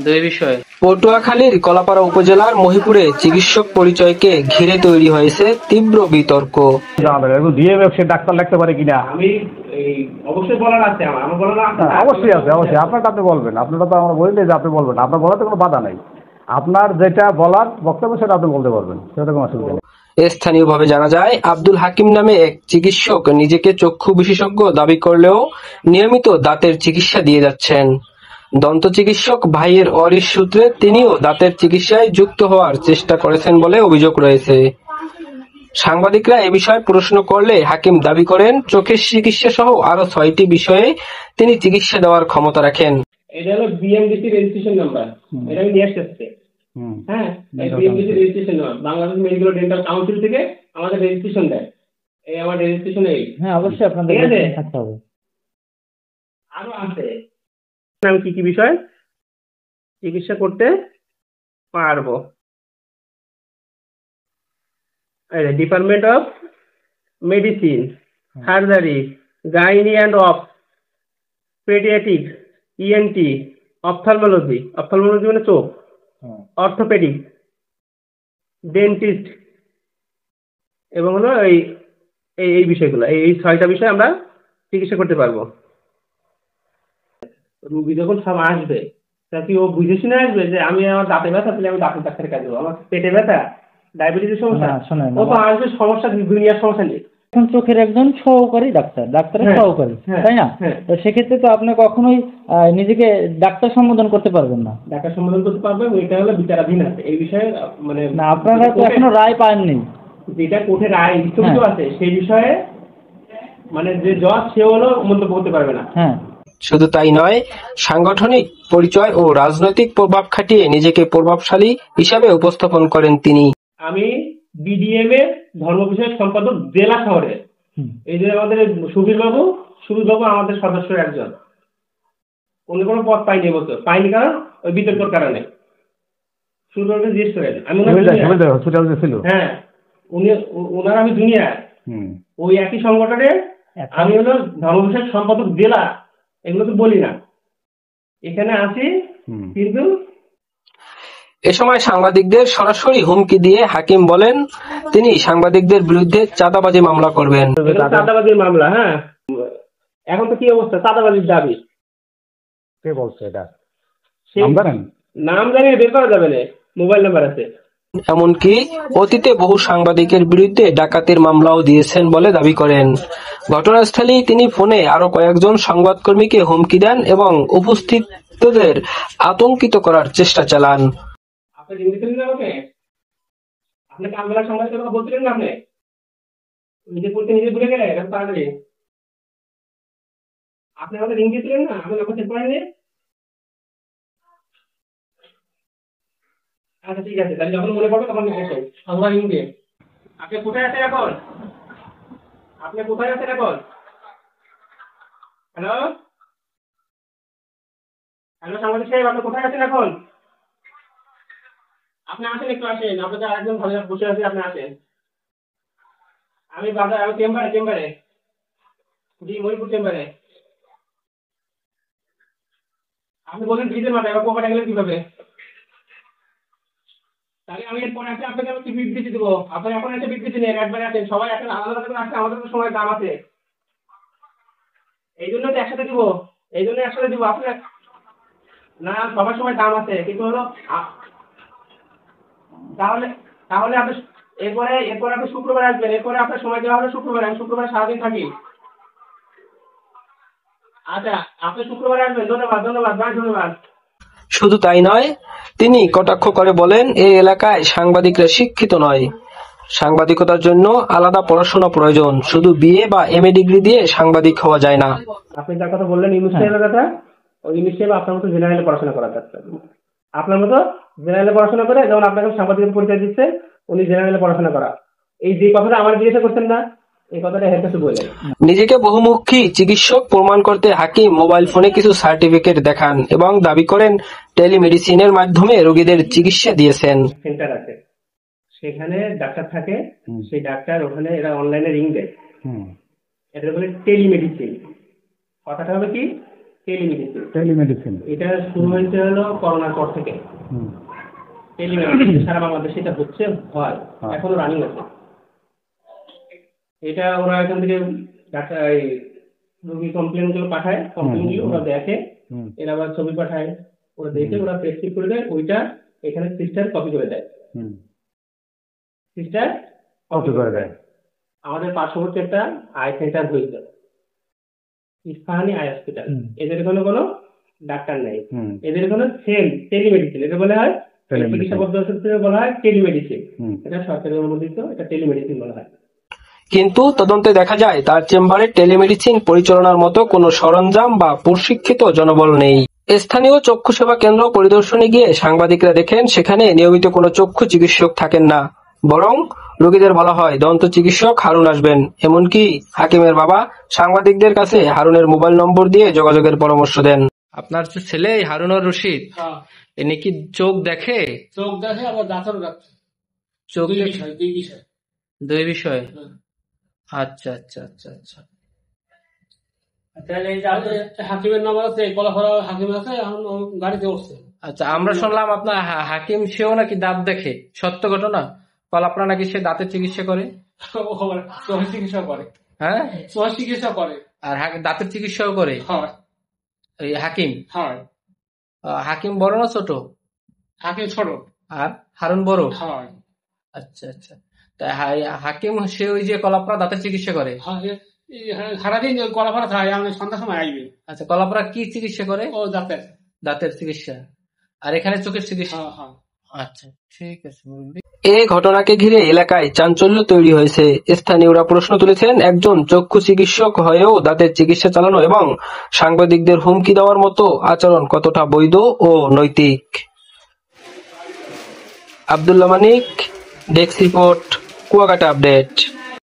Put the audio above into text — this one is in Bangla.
দুই বিষয়। পটুয়াখালীর কলাপাড়া উপজেলার মহিপুরে চিকিৎসক পরিচয়কে ঘিরে তৈরি হয়েছে তীব্র বিতর্ক। ডাক্তার লিখতে পারে কিনা অবশ্যই বলার আছে, অবশ্যই আছে, অবশ্যই আপনারটা আপনি বলবেন, আপনারটা তো আমরা বলি যে আপনি বলবেন, আপনার বলাতে কোনো বাধা নাই, আপনার যেটা বলার বক্তব্য সেটা আপনি বলতে পারবেন, সেটা কোনো অসুবিধা নেই। স্থানীয়ভাবে জানা যায়, আব্দুল হাকিম নামে এক চিকিৎসক নিজেকে চক্ষু বিশেষজ্ঞ দাবি করলেও নিয়মিত দাঁতের চিকিৎসা দিয়ে যাচ্ছেন। দন্ত চিকিৎসক ভাইয়ের অরিশ সূত্রে তিনিও দাঁতের চিকিৎসায় যুক্ত হওয়ার চেষ্টা করেছেন বলে অভিযোগ রয়েছে। সাংবাদিকরা এ বিষয়ে প্রশ্ন করলে হাকিম দাবি করেন, চোখের চিকিৎসা সহ আরো 6টি বিষয়ে তিনি চিকিৎসা দেওয়ার ক্ষমতা রাখেন। এটা হলো বিএমডিসি রেজিস্ট্রেশন নাম্বার, এটা আমি নিয়ে আসতে। হ্যাঁ, BMDC registration number Bangladesh medical dental council থেকে আমাদের রেজিস্ট্রেশন দেয়। এই আমার রেজিস্ট্রেশন এই। হ্যাঁ, অবশ্যই আপনাদের রেজিস্ট্রেশন থাকতে হবে। আরো আছে আমি কি কি বিষয় চিকিৎসা করতে পারবো। Department of medicine, surgery, gynae and of paediatric, ENT, ophthalmology, ophthalmology মানে চোখ, অর্থোপেডিক, ডেন্টিস্ট এবং হলো এই এই বিষয়গুলো, এই 6টা বিষয় আমরা চিকিৎসা করতে পারবো। রুগী যখন সব আসবে তা কি ও বুঝে শুনে আসবে যে আমি আমার দাঁতে ব্যথা পেলে আমি দাঁতের ডাক্তারের কাছে যাবো, আমার পেটে ব্যথা, ডায়াবেটিসের সমস্যা, ও তো আসবে সমস্যা দুনিয়ার সমস্যা নেই। এখন চোখের একজন সহকারী ডাক্তারের সহকারী, তাই না? তো সেক্ষেত্রে তো আপনি কখনোই নিজেকে ডাক্তার সম্বোধন করতে পারবেন না। ডাক্তার সম্বোধন করতে পারবেন, এটা হলো বিচারাধীন আছে এই বিষয়ে, মানে না, আপনারা তো এখনো রায় পাননি। যেটা কোর্টে রায় স্থগিত আছে সেই বিষয়ে মানে যে জজ সে হলো মন্তব্য করতে পারবে না। হ্যাঁ, শুধু তাই নয়, সাংগঠনিক পরিচয় ও রাজনৈতিক প্রভাব খাটিয়ে নিজেকে প্রভাবশালী হিসাবে উপস্থাপন করেন তিনি। আমি বিডিএম এর ধর্ম বিষয়ক সম্পাদক জেলা শহরে। এই যে আমাদের সুবীর বাবু আমাদের সদস্য একজন, অন্য কোনো পদ পাইনি বলতো, পাইনি কারণ ওই বিতর্কর কারণে। সুবীর বাবুকে জিজ্ঞেস করেন, আমি হ্যাঁ ওনার আমি জুনিয়র, ওই একই সংগঠনের আমি হলো ধর্ম বিষয়ক সম্পাদক জেলা, এগুলো তো বলি না, এখানে আছি কিন্তু। এ সময় সাংবাদিকদের সরাসরি হুমকি দিয়ে হাকিম বলেন, তিনি সাংবাদিকদের বিরুদ্ধে চাঁদাবাজি মামলা করবেন। চাঁদাবাজির মামলা? হ্যাঁ, এখন তো কি অবস্থা, চাঁদাবাজির দাবি। কে বলছে এটা? নাম জানি বের করা যাবে না, মোবাইল নাম্বার আছে। এমনকি অতীতে বহু সাংবাদিকের বিরুদ্ধে ডাকাতির মামলাও দিয়েছেন বলে দাবি করেন। ঘটনাস্থলে তিনি ফোনে আরো কয়েকজন সংবাদকর্মীকে হুমকি দেন এবং উপস্থিতদের আতঙ্কিত করার চেষ্টা চালান। আপনি কামবেলা সাংবাদিকের কথা বলছিলেন না, আপনি নিজে পড়তে নিজে ভুলে গেলেন তাড়াতাড়ি। আপনি আমাদের রিং দিয়েছিলেন না, আমি আপনাকে চেক করেননি। আচ্ছা ঠিক আছে, তাহলে যখন মনে পড়বে তখন সংবাদ রিং দিয়ে। আপনি কোথায় আছেন এখন? হ্যালো সাংবাদিক সাহেব, আপনি কোথায় আছেন এখন? আপনি আসেন, একটু আসেন, আপনাদের আরেকজন ভালো বসে আছে, আপনি আসেন। আমি বাজার, আমি চেম্বারে জি, মণিপুর চেম্বারে। আপনি বলেন ব্রিজের মাথায়, এবার কোপাটা গেলে কিভাবে? তাহলে আমি এরপরে আসে আপনাকে আমি কি বিবৃতি দেবো? আপনার এখন এসে বিবৃতি নেন, একবারে আসেন, সবাই এখন আলাদা করে আসছে, আমাদের তো সময় দাম আছে, এই জন্য তো একসাথে দিব, আপনার না সবার সময় দাম আছে, কিন্তু হলো তাহলে আপনি এরপরে আপনি শুক্রবার আসবেন, এরপরে আপনার সময় দেওয়া হলো শুক্রবার, আমি শুক্রবার সারাদিন থাকি। আচ্ছা, আপনি শুক্রবারে আসবেন। ধন্যবাদ ভাই, ধন্যবাদ। শুধু তাই নয়, তিনি কটাক্ষ করে বলেন, এই এলাকায় সাংবাদিকরা শিক্ষিত নয়, সাংবাদিকতার জন্য আলাদা পড়াশোনা প্রয়োজন, শুধু বিএ বা এমএ ডিগ্রি দিয়ে সাংবাদিক হওয়া যায় না। আপনি যার কথা বললেন ইউনুস সাহেবের কথা, ওই ইউনুস সাহেব আপনার মতো জেনারেলে পড়াশোনা করা যাচ্ছে, আপনার মতো জেনারেলে পড়াশোনা করে যেমন আপনাকে সাংবাদিকের পরিচয় দিচ্ছে, উনি জেনারেলে পড়াশোনা করা। এই যে কথাটা আমার জিজ্ঞাসা করছেন না, এই কথাটা হের কাছে বললেন। নিজেকে বহুমুখী চিকিৎসক প্রমাণ করতে হাকিম মোবাইল ফোনে কিছু সার্টিফিকেট দেখান এবং দাবি করেন টেলিমেডিসিনের মাধ্যমে রোগীদের চিকিৎসা দিয়েছেন। সেন্টার আছে, সেখানে ডাক্তার থাকে, সেই ডাক্তার ওখানে এরা অনলাইনে রিং দেয়, এটা বলে টেলিমেডিসিন। কথাটা হবে কি টেলিমেডিসিন। টেলিমেডিসিন। এটা শুরু হয়েছে হলো করোনার পর থেকে। টেলিমেডিসিন সারা বাংলাদেশে এটা হচ্ছে, হয়, এখনো রানিং আছে। এটা ওরা এখান থেকে ডাক্তার রোগী কমপ্লেন গুলো পাঠায়, কমপ্লেন গুলো ওরা দেখে, এরা আবার ছবি পাঠায়, ওরা দেখে ওরা প্রেসক্রিপ করে দেয়, ওইটা এখানে সিস্টার কপি করে দেয়। সিস্টার কপি করে দেয়। আমাদের পার্শ্ববর্তী একটা আই সেন্টার হয়েছে, ইস্পাহানি আই হসপিটাল। এদের কোনো ডাক্তার নেই, এদের কোনো সেম টেলিমেডিসিন, এটা বলা হয় চিকিৎসা পদ্ধতি বলা হয় টেলিমেডিসিন। এটা সরকারি অনুমোদিত, এটা টেলিমেডিসিন বলা হয়। কিন্তু তদন্তে দেখা যায় তার চেম্বারে টেলিমেডিসিন পরিচালনার মতো কোনো সরঞ্জাম বা প্রশিক্ষিত জনবল নেই। স্থানীয় চক্ষু সেবা কেন্দ্র পরিদর্শনে গিয়ে সাংবাদিকরা দেখেন সেখানে নিয়মিত কোনো চক্ষু চিকিৎসক থাকেন না, বরং রোগীদের বলা হয় দন্ত চিকিৎসক হারুন আসবেন। এমনকি হাকিমের বাবা সাংবাদিকদের কাছে হারুনের মোবাইল নম্বর দিয়ে যোগাযোগের পরামর্শ দেন। আপনার ছেলে হারুনুর রশিদ এনে কি চোখ দেখে? চোখ দেখে, আবার দাঁতও রাখছে। চোখ দুই বিষয়। আচ্ছা আচ্ছা আচ্ছা আচ্ছা। হাকিমের নাম্বার আছে, কলাফাড়া হাকিম আছে, এখন গাড়িতে উঠছে। আচ্ছা, আমরা শুনলাম আপনার হাকিম সেও নাকি দাঁত দেখে, সত্য ঘটনা? কলাপড়া নাকি সে দাঁতের চিকিৎসা করে? চিকিৎসা করে। হ্যাঁ, চিকিৎসা করে। আর দাঁতের চিকিৎসাও করে এই হাকিম? হাকিম বড় না ছোট? হাকিম ছোট আর হারুন বড়? আচ্ছা আচ্ছা। তাই হাকিম সে ওই যে কলাপড়া দাঁতের চিকিৎসা করে? সারাদিন কলাফাড়া থাকে, আমি সন্ধ্যার সময় আসবে। আচ্ছা, কলাপড়া কি চিকিৎসা করে? ও দাঁতের। দাঁতের চিকিৎসা। আর এখানে চোখের চিকিৎসা? আচ্ছা, ঠিক আছে। এ ঘটনাকে ঘিরে এলাকায় চাঞ্চল্য তৈরি হয়েছে। স্থানীয়রা প্রশ্ন তুলেছেন, একজন চক্ষু চিকিৎসক হয়েও দাঁতের চিকিৎসা চালানো এবং সাংবাদিকদের হুমকি দেওয়ার মতো আচরণ কতটা বৈধ ও নৈতিক? আব্দুল্লাহ মানিক, ডেস্ক রিপোর্ট, কুয়াকাটা আপডেট।